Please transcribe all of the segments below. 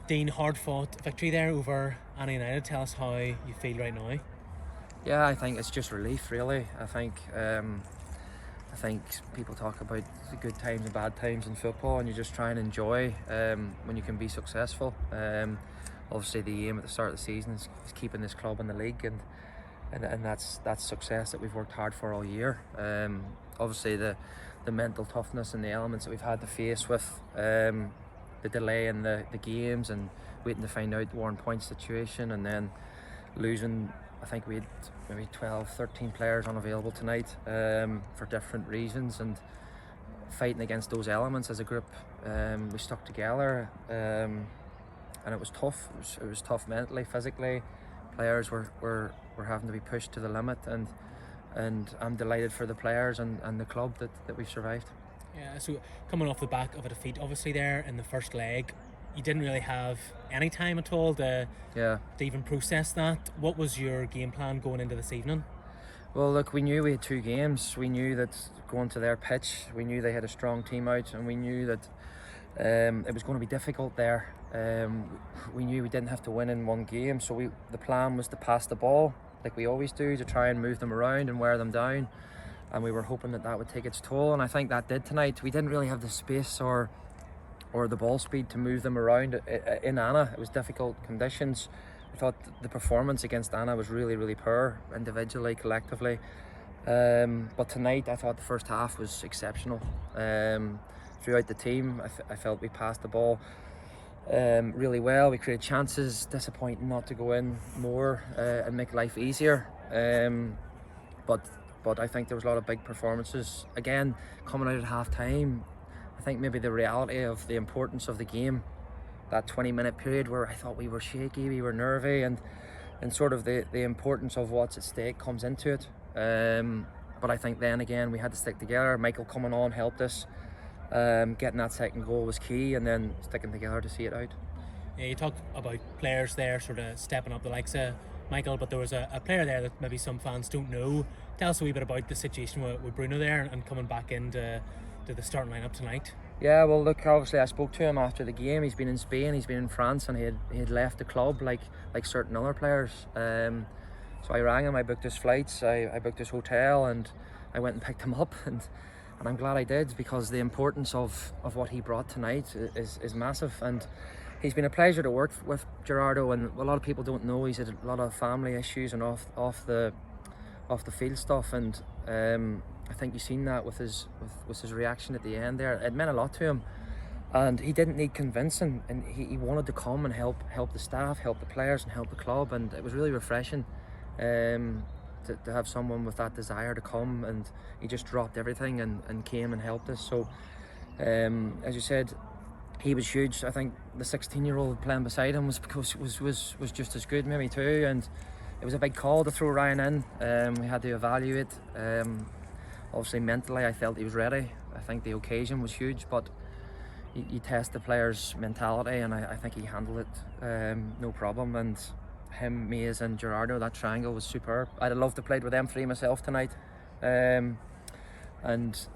Dean, hard-fought victory there over Annagh United. Tell us how you feel right now. Yeah, I think it's just relief, really. I think people talk about the good times and bad times in football, and you just try and enjoy when you can be successful. Obviously, the aim at the start of the season is keeping this club in the league, and that's success that we've worked hard for all year. Obviously, the mental toughness and the elements that we've had to face with the delay in the games and waiting to find out the 1 point situation, and then losing. I think we had maybe 12, 13 players unavailable tonight for different reasons, and fighting against those elements as a group. We stuck together, and it was tough. It was tough mentally, physically. Players were having to be pushed to the limit, and I'm delighted for the players and the club that we've survived. Yeah, so coming off the back of a defeat, obviously there in the first leg, you didn't really have any time at all to even process that. What was your game plan going into this evening? Well, look, we knew we had 2 games. We knew that going to their pitch, we knew they had a strong team out, and we knew that it was going to be difficult there. We knew we didn't have to win in 1 game, so the plan was to pass the ball like we always do, to try and move them around and wear them down, and we were hoping that would take its toll, and I think that did tonight. We didn't really have the space or the ball speed to move them around in Annagh. It was difficult conditions. I thought the performance against Annagh was really, really poor, individually, collectively. But tonight, I thought the first half was exceptional. Throughout the team, I felt we passed the ball really well. We created chances. Disappointing not to go in more and make life easier. But I think there was a lot of big performances. Again, coming out at half time, I think maybe the reality of the importance of the game, that 20-minute period where I thought we were shaky, we were nervy, and sort of the importance of what's at stake comes into it. But I think then again we had to stick together. Michael coming on helped us. Getting that second goal was key, and then sticking together to see it out. Yeah, you talk about players there sort of stepping up, the likes of Michael, but there was a player there that maybe some fans don't know. Tell us a wee bit about the situation with Bruno there and coming back into the starting lineup tonight. Yeah, well, look, obviously I spoke to him after the game. He's been in Spain, he's been in France, and he had left the club like certain other players. So I rang him, I booked his flights, I booked his hotel, and I went and picked him up, and I'm glad I did, because the importance of what he brought tonight is massive. And he's been a pleasure to work with, Gerardo, and a lot of people don't know he's had a lot of family issues and off the field stuff, and I think you've seen that with his reaction at the end there. It meant a lot to him, and he didn't need convincing, and he wanted to come and help the staff, help the players, and help the club, and it was really refreshing to have someone with that desire to come, and he just dropped everything and came and helped us. So as you said, he was huge. I think the 16-year-old playing beside him was just as good, maybe too, and it was a big call to throw Ryan in. We had to evaluate. Obviously mentally I felt he was ready. I think the occasion was huge, but you test the player's mentality, and I think he handled it no problem. And him, Mays and Gerardo, that triangle was superb. I'd have loved to play with them 3 myself tonight. And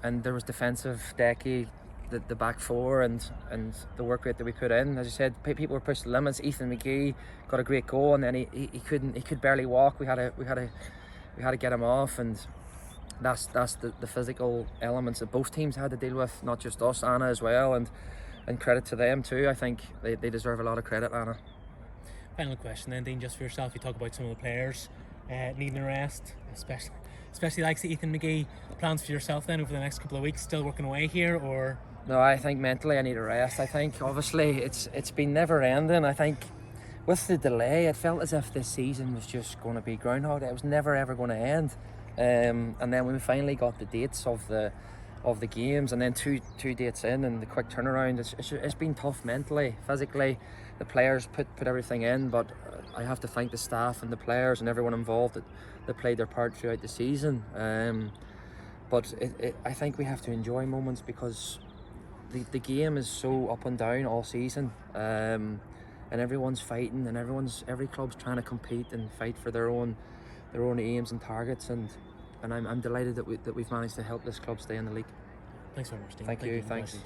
there was defensive, Decky, the back 4, and the work rate that we put in. As you said, people were pushed to the limits. Ethan McGee got a great goal, and then he could barely walk. We had to get him off, and that's the physical elements that both teams had to deal with, not just us, Annagh as well, and credit to them too. I think they deserve a lot of credit, Annagh. Final question then, Dean, just for yourself. You talk about some of the players needing a rest, especially like Ethan McGee. Plans for yourself then over the next couple of weeks? Still working away here, or? No, I think mentally I need a rest. I think obviously it's been never ending. I think with the delay, it felt as if this season was just going to be Groundhog Day. It was never ever going to end. And then when we finally got the dates of the games, and then two dates in, and the quick turnaround, it's been tough mentally, physically. The players put everything in, but I have to thank the staff and the players and everyone involved that played their part throughout the season. But I think we have to enjoy moments, because the game is so up and down all season, and everyone's fighting, and every club's trying to compete and fight for their own aims and targets, and I'm delighted that we've managed to help this club stay in the league. Thanks very much, Dean. Thank you. Thanks.